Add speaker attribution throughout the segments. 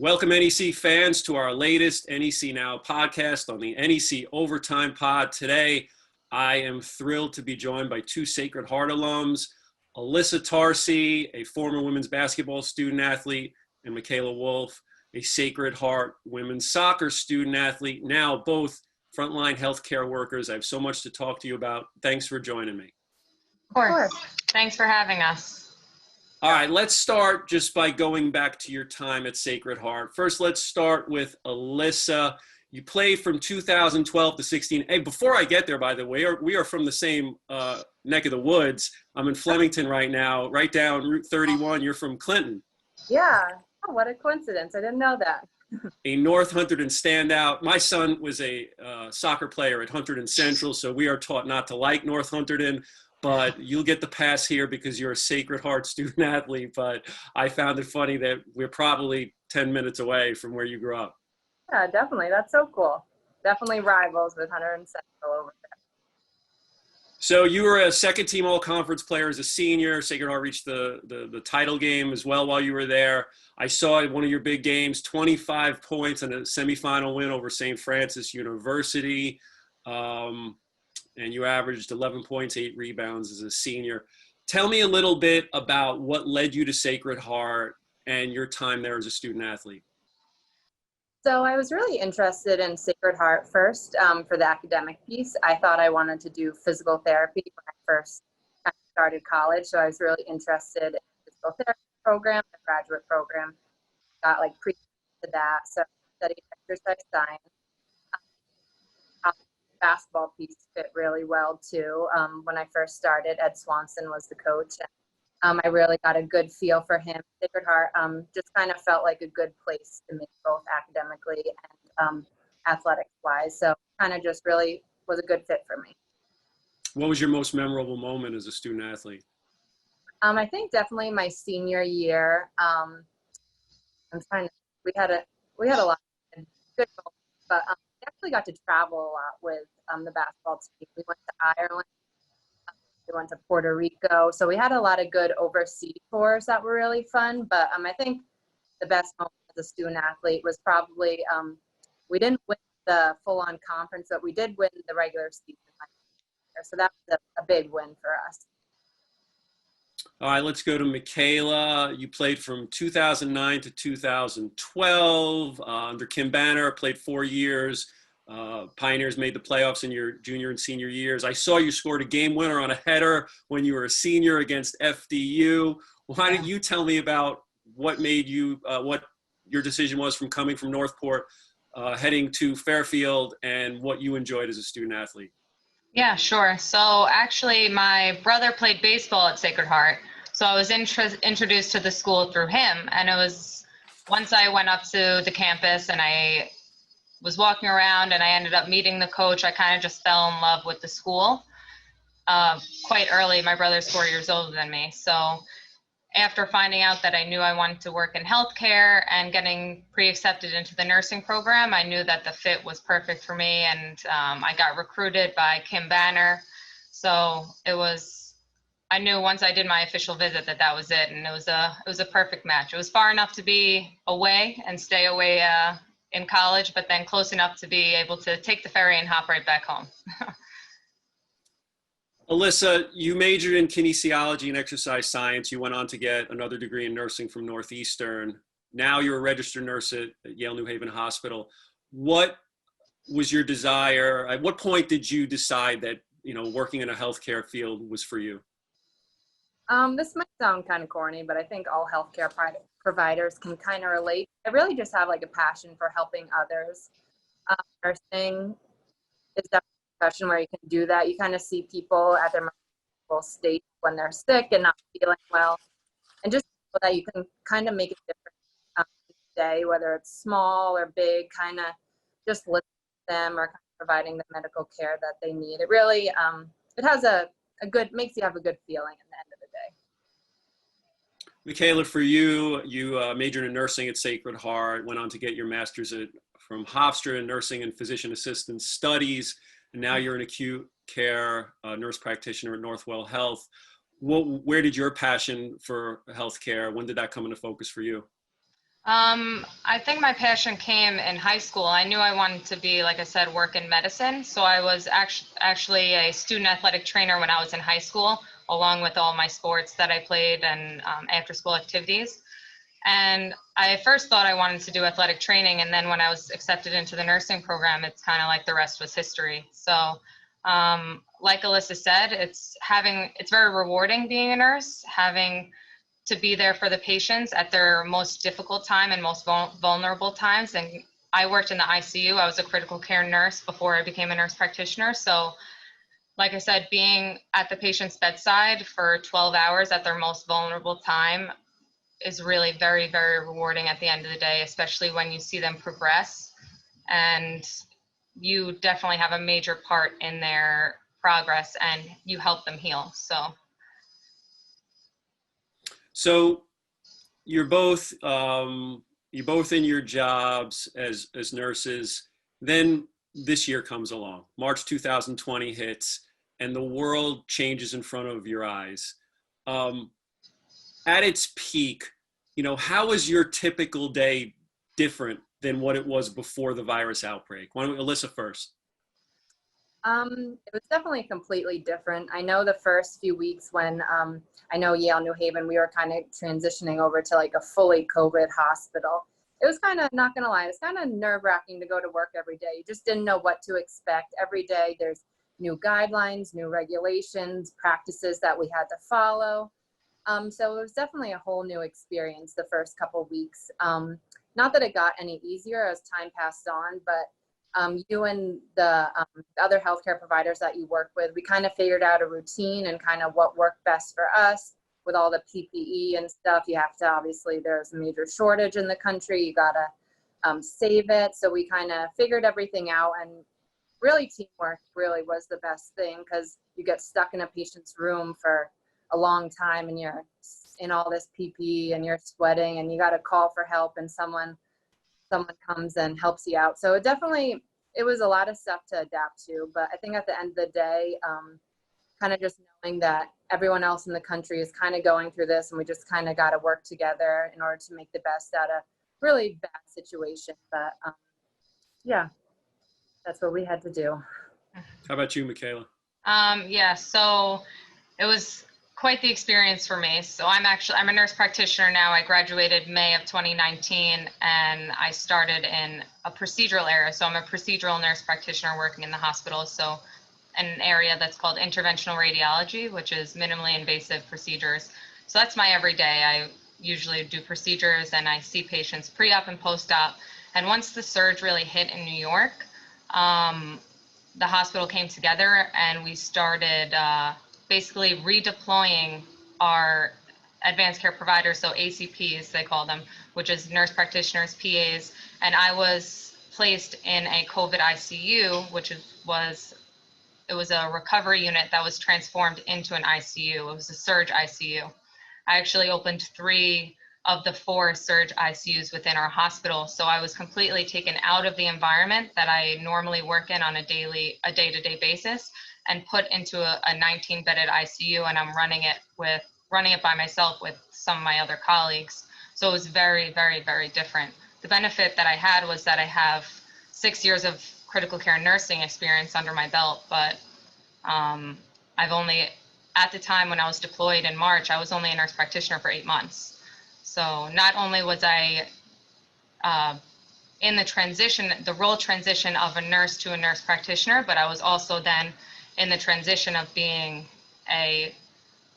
Speaker 1: Welcome, NEC fans, to our latest NEC Now podcast on the NEC Overtime Pod. Today, I am thrilled to be joined by two Sacred Heart alums, Alissa Tarsi, a former women's basketball student athlete, and Mikaela Wolf, a Sacred Heart women's soccer student athlete, now both frontline healthcare workers. I have so much to talk to you about. Thanks for joining me.
Speaker 2: Of course. Thanks for having us.
Speaker 1: All right, let's start just by going back to your time at Sacred Heart. First, let's start with Alissa. You played from 2012 to 16. Hey, before I get there, by the way, we are from the same neck of the woods. I'm in Flemington right now, right down Route 31. You're from Clinton.
Speaker 3: Yeah. Oh, what a coincidence. I didn't know that.
Speaker 1: A North Hunterdon standout. My son was a soccer player at Hunterdon Central, so we are taught not to like North Hunterdon. But you'll get the pass here because you're a Sacred Heart student athlete. But I found it funny that we're probably 10 minutes away from where you grew up.
Speaker 3: Yeah, definitely. That's so cool. Definitely rivals with Hunter and Central over there.
Speaker 1: So you were a second-team all-conference player as a senior. Sacred Heart reached the title game as well while you were there. I saw one of your big games, 25 points and a semifinal win over St. Francis University. And you averaged 11 points, 8 rebounds as a senior. Tell me a little bit about what led you to Sacred Heart and your time there as a student athlete.
Speaker 3: So I was really interested in Sacred Heart first for the academic piece. I thought I wanted to do physical therapy when I first started college. So I was really interested in the physical therapy program, the graduate program. Got like pre to that. So I studied exercise science. Basketball piece fit really well too. When I first started, Ed Swanson was the coach. And, I really got a good feel for him. Sacred Heart just kind of felt like a good place to me, both academically and athletics-wise. So kind of just really was a good fit for me.
Speaker 1: What was your most memorable moment as a student athlete?
Speaker 3: I think definitely my senior year. I'm trying to. We had a lot of good moments, but. We actually got to travel a lot with the basketball team. We went to Ireland, we went to Puerto Rico. So we had a lot of good overseas tours that were really fun. But I think the best moment as a student athlete was probably, we didn't win the full-on conference, but we did win the regular season. So that was a big win for us.
Speaker 1: All right, let's go to Mikaela. You played from 2009 to 2012 under Kim Banner, played 4 years. Pioneers made the playoffs in your junior and senior years. I saw you scored a game winner on a header when you were a senior against FDU. Why don't you tell me about what made you, what your decision was from coming from Northport, heading to Fairfield, and what you enjoyed as a student athlete?
Speaker 2: Yeah, sure. So actually, my brother played baseball at Sacred Heart. So I was introduced to the school through him. And it was once I went up to the campus and I was walking around and I ended up meeting the coach, I kind of just fell in love with the school quite early. My brother's 4 years older than me. So after finding out that I knew I wanted to work in healthcare and getting pre-accepted into the nursing program, I knew that the fit was perfect for me. And I got recruited by Kim Banner. So I knew once I did my official visit that was it. And it was a perfect match. It was far enough to be away and stay away in college, but then close enough to be able to take the ferry and hop right back home.
Speaker 1: Alissa, you majored in kinesiology and exercise science. You went on to get another degree in nursing from Northeastern. Now you're a registered nurse at Yale New Haven Hospital. What was your desire? At what point did you decide that, working in a healthcare field was for you?
Speaker 3: This might sound kind of corny, but I think all healthcare providers can kind of relate. I really just have like a passion for helping others. Nursing is definitely a profession where you can do that. You kind of see people at their most state when they're sick and not feeling well, and just so that you can kind of make a difference each day, whether it's small or big, kind of just listening to them or kind of providing the medical care that they need. It really, it has makes you have a good feeling at the end of the day.
Speaker 1: Mikaela, for you, you majored in nursing at Sacred Heart, went on to get your master's from Hofstra in nursing and physician assistant studies, and now you're an acute care nurse practitioner at Northwell Health. Where did your passion for healthcare, when did that come into focus for you?
Speaker 2: I think my passion came in high school. I knew I wanted to be, like I said, work in medicine. So I was actually a student athletic trainer when I was in high school, along with all my sports that I played and after school activities. And I first thought I wanted to do athletic training. And then when I was accepted into the nursing program, it's kind of like the rest was history. So like Alissa said, it's very rewarding being a nurse, having to be there for the patients at their most difficult time and most vulnerable times. And I worked in the ICU. I was a critical care nurse before I became a nurse practitioner. So like I said, being at the patient's bedside for 12 hours at their most vulnerable time is really very, very rewarding at the end of the day, especially when you see them progress. And you definitely have a major part in their progress and you help them heal.
Speaker 1: So you're both in your jobs as nurses. Then this year comes along. March 2020 hits, and the world changes in front of your eyes. At its peak, how is your typical day different than what it was before the virus outbreak? Why don't we, Alissa first?
Speaker 3: It was definitely completely different. I know the first few weeks when I know Yale New Haven, we were kind of transitioning over to like a fully COVID hospital. It was kind of, not gonna lie, it was kind of nerve-wracking to go to work every day. You just didn't know what to expect. Every day there's new guidelines, new regulations, practices that we had to follow. So it was definitely a whole new experience the first couple weeks. Not that it got any easier as time passed on, but you and the other healthcare providers that you work with, we kind of figured out a routine and kind of what worked best for us with all the PPE and stuff. You have to, obviously, there's a major shortage in the country. You got to save it. So we kind of figured everything out, and really teamwork really was the best thing, because you get stuck in a patient's room for a long time and you're in all this PPE and you're sweating and you got to call for help, and someone comes and helps you out. So it was a lot of stuff to adapt to, but I think at the end of the day, kind of just knowing that everyone else in the country is kind of going through this, and we just kind of got to work together in order to make the best out of really bad situation. But yeah, that's what we had to do.
Speaker 1: How about you, Mikaela?
Speaker 2: Yeah, so it was quite the experience for me. So I'm a nurse practitioner now. I graduated May of 2019, and I started in a procedural area. So I'm a procedural nurse practitioner working in the hospital. So an area that's called interventional radiology, which is minimally invasive procedures. So that's my everyday. I usually do procedures and I see patients pre-op and post-op. And once the surge really hit in New York, the hospital came together and we started basically redeploying our advanced care providers, so ACPs, they call them, which is nurse practitioners, PAs, and I was placed in a COVID ICU, which was a recovery unit that was transformed into an ICU. It was a surge ICU. I actually opened 3 of the 4 surge ICUs within our hospital. So I was completely taken out of the environment that I normally work in on a day-to-day basis, and put into a 19-bedded ICU, and I'm running it by myself with some of my other colleagues. So it was very, very, very different. The benefit that I had was that I have 6 years of critical care nursing experience under my belt, but I've only, at the time when I was deployed in March, I was only a nurse practitioner for 8 months. So not only was I in the role transition of a nurse to a nurse practitioner, but I was also then in the transition of being a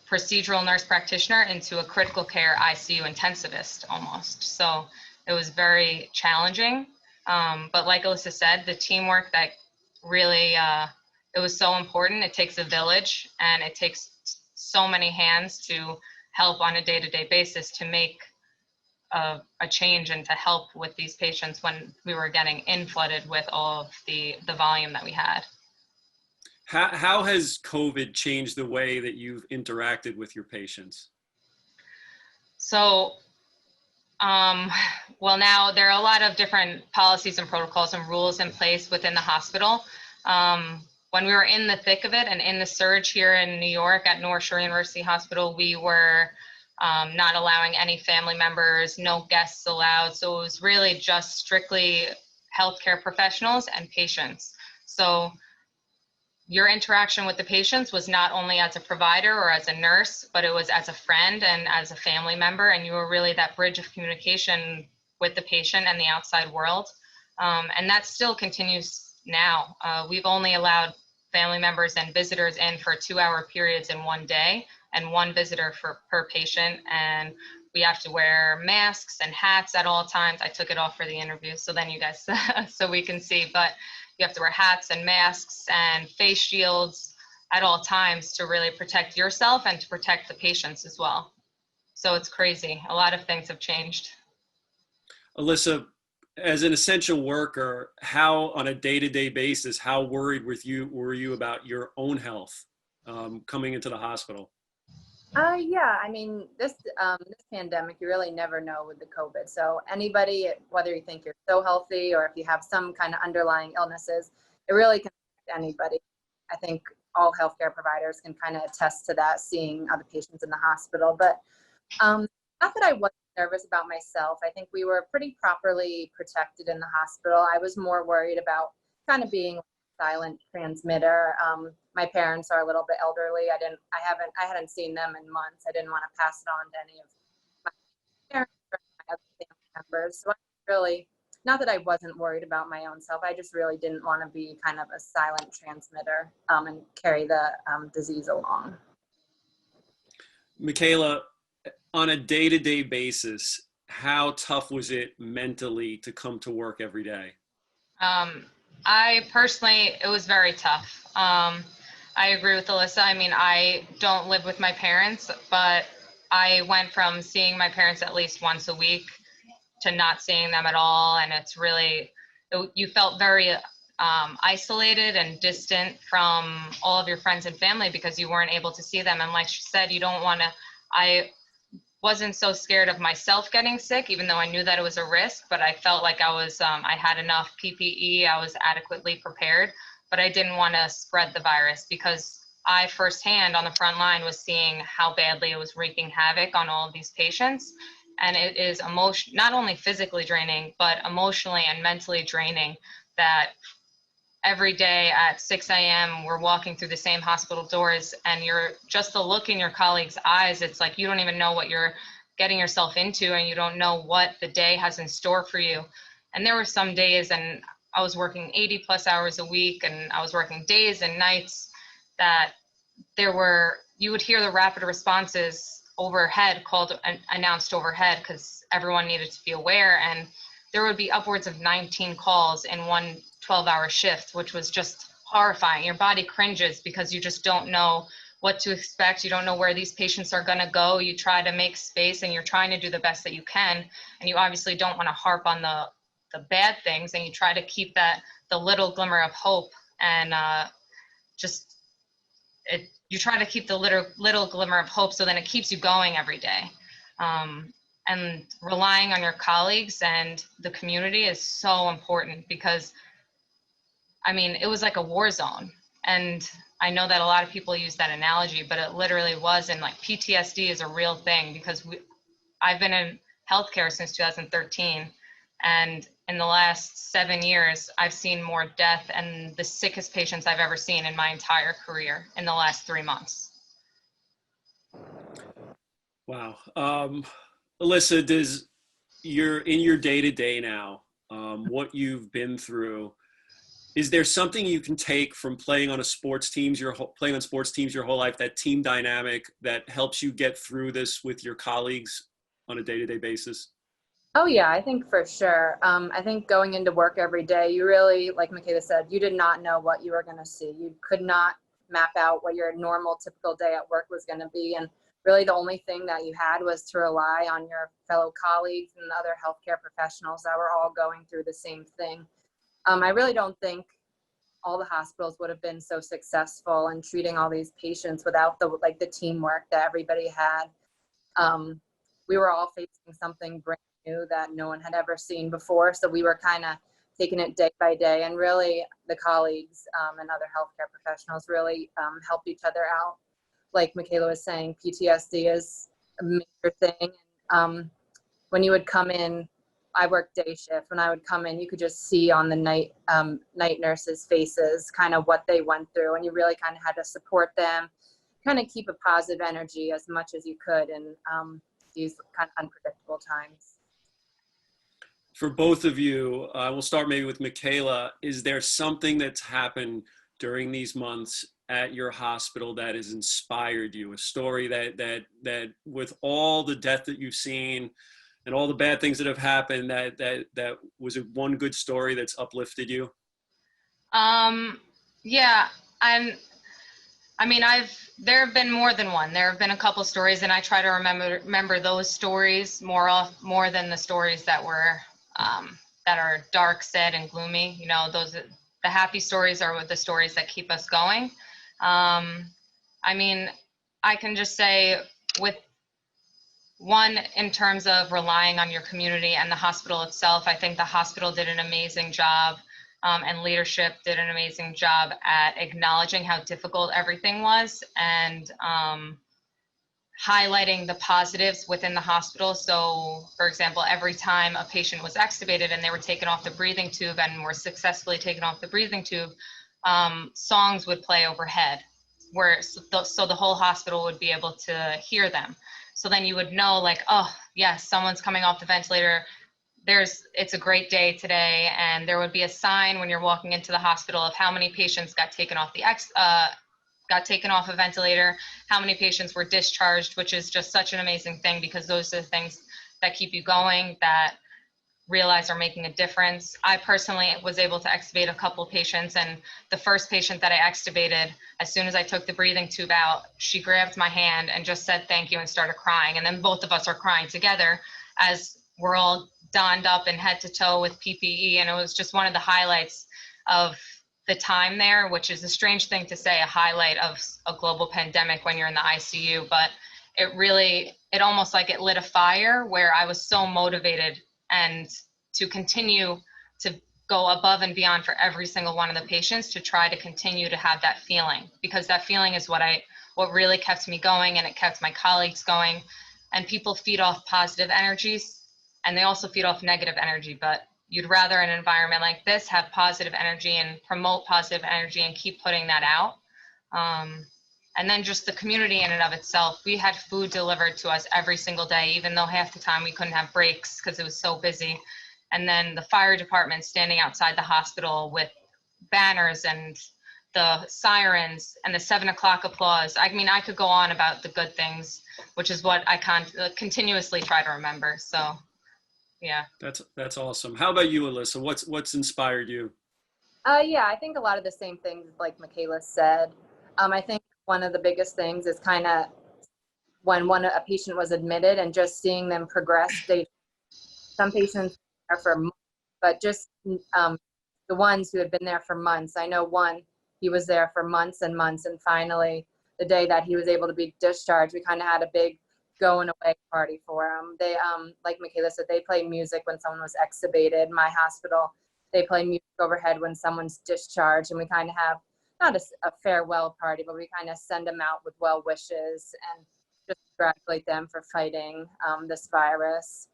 Speaker 2: procedural nurse practitioner into a critical care ICU intensivist almost. So it was very challenging. But like Alissa said, the teamwork that really, it was so important. It takes a village, and it takes so many hands to help on a day-to-day basis to make a change and to help with these patients when we were getting flooded with all of the volume that we had.
Speaker 1: How has COVID changed the way that you've interacted with your patients?
Speaker 2: So, well, now there are a lot of different policies and protocols and rules in place within the hospital. When we were in the thick of it and in the surge here in New York at North Shore University Hospital, we were not allowing any family members, no guests allowed. So it was really just strictly healthcare professionals and patients. So your interaction with the patients was not only as a provider or as a nurse, but it was as a friend and as a family member. And you were really that bridge of communication with the patient and the outside world. And that still continues now. We've only allowed family members and visitors in for 2-hour periods in one day, and one visitor per patient. And we have to wear masks and hats at all times. I took it off for the interview, so then you guys, so we can see, but you have to wear hats and masks and face shields at all times to really protect yourself and to protect the patients as well. So it's crazy. A lot of things have changed.
Speaker 1: Alissa, as an essential worker, how on a day-to-day basis, how worried were you about your own health coming into the hospital?
Speaker 3: Yeah, I mean, this pandemic, you really never know with the COVID. So anybody, whether you think you're so healthy or if you have some kind of underlying illnesses, it really can affect anybody. I think all healthcare providers can kind of attest to that, seeing other patients in the hospital. But not that I wasn't nervous about myself. I think we were pretty properly protected in the hospital. I was more worried about kind of being a silent transmitter. My parents are a little bit elderly. I hadn't seen them in months. I didn't want to pass it on to any of my parents or my other family members. So I really, not that I wasn't worried about my own self, I just really didn't want to be kind of a silent transmitter and carry the disease along.
Speaker 1: Mikaela, on a day-to-day basis, how tough was it mentally to come to work every day?
Speaker 2: I personally, it was very tough. I agree with Alissa. I mean, I don't live with my parents, but I went from seeing my parents at least once a week to not seeing them at all. And it's really, you felt very isolated and distant from all of your friends and family because you weren't able to see them. And like she said, you don't want to, I wasn't so scared of myself getting sick, even though I knew that it was a risk, but I felt like I was, I had enough PPE, I was adequately prepared, but I didn't want to spread the virus because I firsthand on the front line was seeing how badly it was wreaking havoc on all of these patients. And it is not only physically draining, but emotionally and mentally draining that every day at 6 a.m. we're walking through the same hospital doors and you're just the look in your colleagues' eyes. It's like you don't even know what you're getting yourself into and you don't know what the day has in store for you. And there were some days, and I was working 80 plus hours a week and I was working days and nights, that you would hear the rapid responses overhead announced overhead because everyone needed to be aware. And there would be upwards of 19 calls in one 12-hour shift, which was just horrifying. Your body cringes because you just don't know what to expect. You don't know where these patients are going to go. You try to make space and you're trying to do the best that you can. And you obviously don't want to harp on the bad things, and you try to keep the little glimmer of hope and you try to keep the little glimmer of hope, so then it keeps you going every day. And relying on your colleagues and the community is so important because, I mean, it was like a war zone. And I know that a lot of people use that analogy, but it literally was. And like PTSD is a real thing because I've been in healthcare since 2013. And in the last 7 years, I've seen more death and the sickest patients I've ever seen in my entire career in the last 3 months.
Speaker 1: Wow. Alissa, you're in your day-to-day now, what you've been through, is there something you can take from playing on sports teams your whole life, that team dynamic that helps you get through this with your colleagues on a day-to-day basis?
Speaker 3: Oh yeah, I think for sure. I think going into work every day, you really, like Mikaela said, you did not know what you were going to see. You could not map out what your normal, typical day at work was going to be. And really the only thing that you had was to rely on your fellow colleagues and other healthcare professionals that were all going through the same thing. I really don't think all the hospitals would have been so successful in treating all these patients without the teamwork that everybody had. We were all facing something brand new that no one had ever seen before. So we were kind of taking it day by day, and really the colleagues and other healthcare professionals really helped each other out. Like Mikaela was saying, PTSD is major thing. When you would come in, I worked day shift. When I would come in, you could just see on the night nurses' faces kind of what they went through, and you really kind of had to support them, kind of keep a positive energy as much as you could in these kind of unpredictable times.
Speaker 1: For both of you, we'll start maybe with Mikaela. Is there something that's happened during these months at your hospital that has inspired you? A story that with all the death that you've seen and all the bad things that have happened, that was one good story that's uplifted you?
Speaker 2: Yeah, I mean, there have been more than one. There have been a couple stories, and I try to remember those stories more than the stories that are dark, sad, and gloomy. You know, the happy stories are the stories that keep us going. I mean, I can just say with one, in terms of relying on your community and the hospital itself, I think the hospital did an amazing job, and leadership did an amazing job at acknowledging how difficult everything was and highlighting the positives within the hospital. So, for example, every time a patient was extubated and they were taken off the breathing tube and were successfully taken off the breathing tube, songs would play overhead, so the whole hospital would be able to hear them. So then you would know, like, oh, yes, someone's coming off the ventilator. It's a great day today. And there would be a sign when you're walking into the hospital of how many patients got taken off a ventilator, how many patients were discharged, which is just such an amazing thing, because those are the things that keep you going, that realize are making a difference. I personally was able to extubate a couple patients, and the first patient that I extubated, as soon as I took the breathing tube out, she grabbed my hand and just said thank you and started crying. And then both of us are crying together as we're all donned up and head to toe with PPE. And it was just one of the highlights of the time there, which is a strange thing to say, a highlight of a global pandemic when you're in the ICU, but it almost like it lit a fire where I was so motivated and to continue to go above and beyond for every single one of the patients, to try to continue to have that feeling, because that feeling is what really kept me going, and it kept my colleagues going. And people feed off positive energies, and they also feed off negative energy, but you'd rather in an environment like this have positive energy and promote positive energy and keep putting that out. And then just the community in and of itself. We had food delivered to us every single day, even though half the time we couldn't have breaks because it was so busy. And then the fire department standing outside the hospital with banners and the sirens and the 7 o'clock applause. I mean, I could go on about the good things, which is what I continuously try to remember. So, yeah.
Speaker 1: That's awesome. How about you, Alissa? What's inspired you?
Speaker 3: Yeah, I think a lot of the same things like Mikaela said. I think one of the biggest things is kind of when a patient was admitted and just seeing them progress. Some patients are for months, but just the ones who had been there for months. I know one, he was there for months and months, and finally, the day that he was able to be discharged, we kind of had a big going away party for him. They, like Mikaela said, they play music when someone was extubated. My hospital, they play music overhead when someone's discharged, and we kind of have not a farewell party, but we kind of send them out with well wishes and just congratulate them for fighting this virus.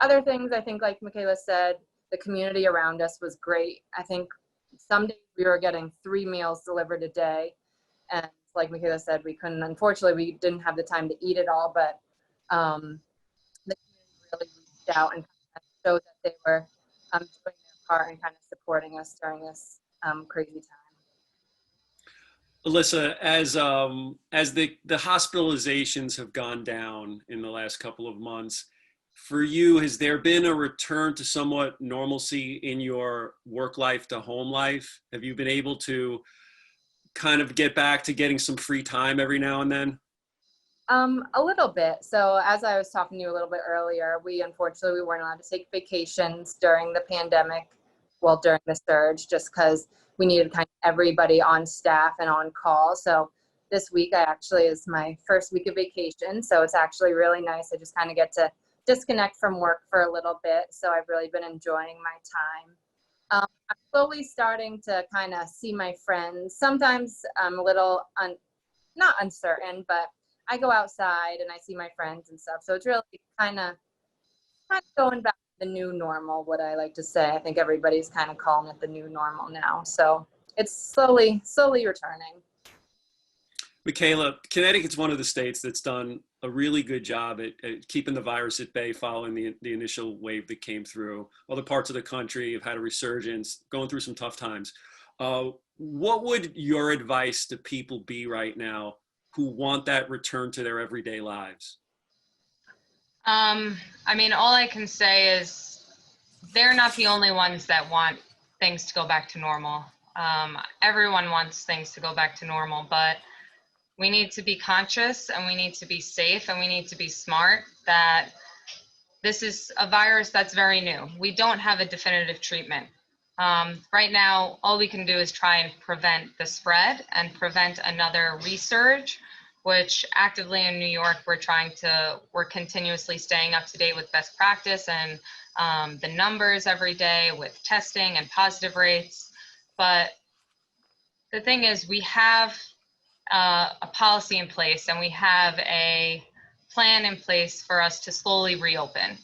Speaker 3: Other things, I think, like Mikaela said, the community around us was great. I think some days we were getting 3 meals delivered a day, and like Mikaela said, unfortunately, we didn't have the time to eat it all, but the community really reached out and kind of showed that they were doing their part and kind of supporting us during this crazy time.
Speaker 1: Alissa, as the hospitalizations have gone down in the last couple of months, for you, has there been a return to somewhat normalcy in your work life to home life? Have you been able to kind of get back to getting some free time every now and then?
Speaker 3: A little bit. So as I was talking to you a little bit earlier, unfortunately we weren't allowed to take vacations during the pandemic, well, during the surge, just because we needed kind of everybody on staff and on call. So this week is my first week of vacation. So it's actually really nice. I just kind of get to disconnect from work for a little bit. So I've really been enjoying my time. I'm slowly starting to kind of see my friends. Sometimes I'm a little not uncertain, but I go outside and I see my friends and stuff. So it's really kind of going back to the new normal, what I like to say. I think everybody's kind of calling it the new normal now. So it's slowly returning.
Speaker 1: Mikaela, Connecticut's one of the states that's done a really good job at keeping the virus at bay following the initial wave that came through. Other parts of the country have had a resurgence, going through some tough times. What would your advice to people be right now who want that return to their everyday lives?
Speaker 2: I mean, all I can say is they're not the only ones that want things to go back to normal. Everyone wants things to go back to normal, but we need to be conscious and we need to be safe and we need to be smart that this is a virus that's very new. We don't have a definitive treatment. Right now, all we can do is try and prevent the spread and prevent another resurge, which actively in New York, we're continuously staying up to date with best practice and the numbers every day with testing and positive rates. But the thing is, we have a policy in place and we have a plan in place for us to slowly reopen.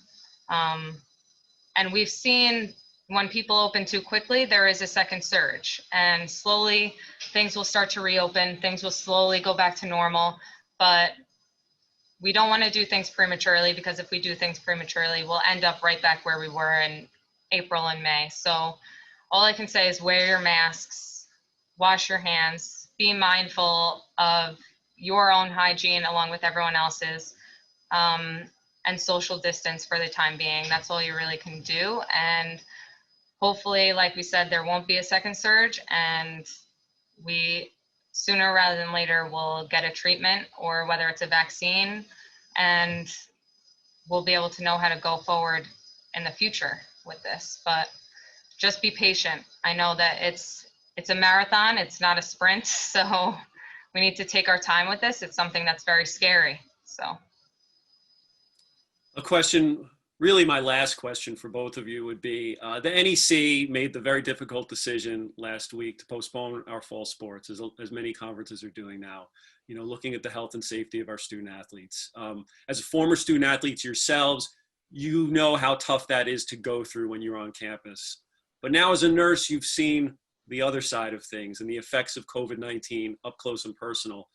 Speaker 2: And we've seen when people open too quickly, there is a second surge, and slowly things will start to reopen, things will slowly go back to normal, but we don't want to do things prematurely, because if we do things prematurely, we'll end up right back where we were in April and May. So all I can say is wear your masks, wash your hands, be mindful of your own hygiene along with everyone else's, and social distance for the time being. That's all you really can do. And hopefully, like we said, there won't be a second surge, and we sooner rather than later will get a treatment, or whether it's a vaccine, and we'll be able to know how to go forward in the future with this. But just be patient. I know that it's a marathon, it's not a sprint, so we need to take our time with this. It's something that's very scary. So
Speaker 1: A question, really my last question for both of you would be, the NEC made the very difficult decision last week to postpone our fall sports, as many conferences are doing now, you know, looking at the health and safety of our student athletes. As former student athletes yourselves, you know how tough that is to go through when you're on campus. But now as a nurse, you've seen the other side of things and the effects of COVID-19 up close and personal.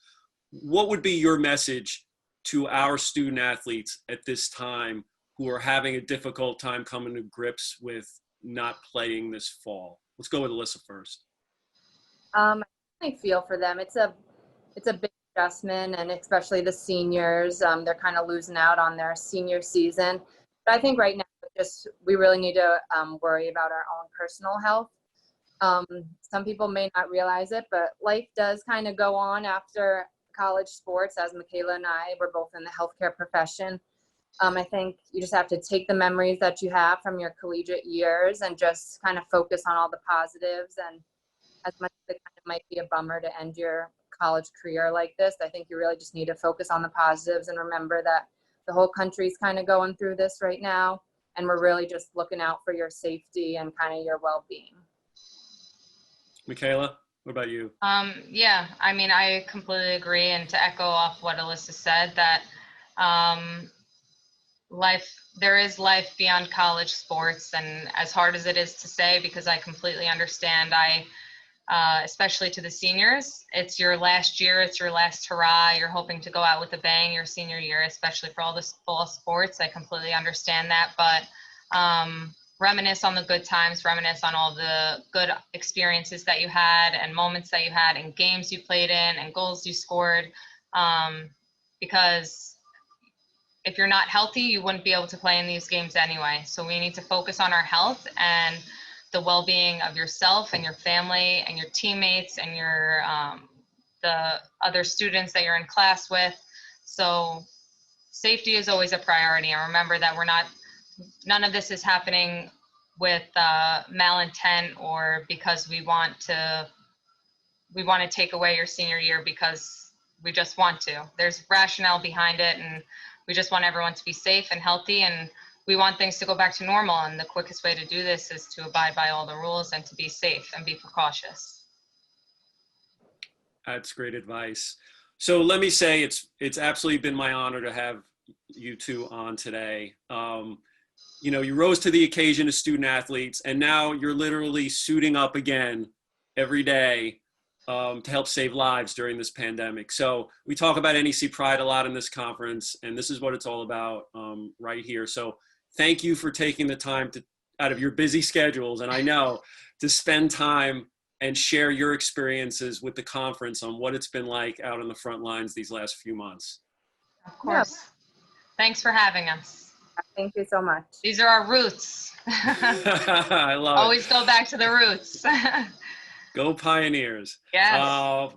Speaker 1: What would be your message to our student athletes at this time who are having a difficult time coming to grips with not playing this fall? Let's go with Alissa first.
Speaker 3: I feel for them. It's a big adjustment, and especially the seniors. They're kind of losing out on their senior season. But I think right now, we really need to worry about our own personal health. Some people may not realize it, but life does kind of go on after college sports. As Mikaela and I, we're both in the healthcare profession. I think you just have to take the memories that you have from your collegiate years and just kind of focus on all the positives. And as much as it kind of might be a bummer to end your college career like this, I think you really just need to focus on the positives and remember that the whole country's kind of going through this right now, and we're really just looking out for your safety and kind of your well-being.
Speaker 1: Mikaela, what about you?
Speaker 2: yeah, I mean, I completely agree. And to echo off what Alissa said, that there is life beyond college sports. And as hard as it is to say, because I completely understand, especially to the seniors, it's your last year, it's your last hurrah. You're hoping to go out with a bang your senior year, especially for all the fall sports. I completely understand that, but reminisce on the good times, reminisce on all the good experiences that you had and moments that you had and games you played in and goals you scored. Because if you're not healthy, you wouldn't be able to play in these games anyway. So we need to focus on our health and the well-being of yourself and your family and your teammates and your the other students that you're in class with. So safety is always a priority. And remember that none of this is happening with malintent or because we want to take away your senior year because we just want to. There's rationale behind it, and we just want everyone to be safe and healthy, and we want things to go back to normal. And the quickest way to do this is to abide by all the rules and to be safe and be precautious.
Speaker 1: That's great advice. So let me say it's absolutely been my honor to have you two on today. You rose to the occasion as student athletes, and now you're literally suiting up again every day to help save lives during this pandemic. So we talk about NEC Pride a lot in this conference, and this is what it's all about right here. So thank you for taking the time out of your busy schedules, and I know, to spend time and share your experiences with the conference on what it's been like out on the front lines these last few months.
Speaker 2: Of course. Thanks for having us.
Speaker 3: Thank you so much.
Speaker 2: These are our roots.
Speaker 1: I love
Speaker 2: Always
Speaker 1: it.
Speaker 2: go back to the roots.
Speaker 1: Go Pioneers.
Speaker 2: Yes.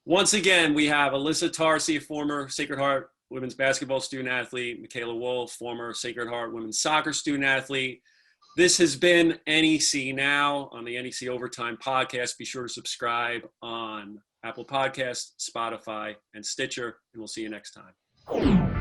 Speaker 1: Once again, we have Alissa Tarsi, former Sacred Heart women's basketball student athlete, Mikaela Wolf, former Sacred Heart women's soccer student athlete. This has been NEC Now on the NEC Overtime podcast. Be sure to subscribe on Apple Podcasts, Spotify, and Stitcher, and we'll see you next time.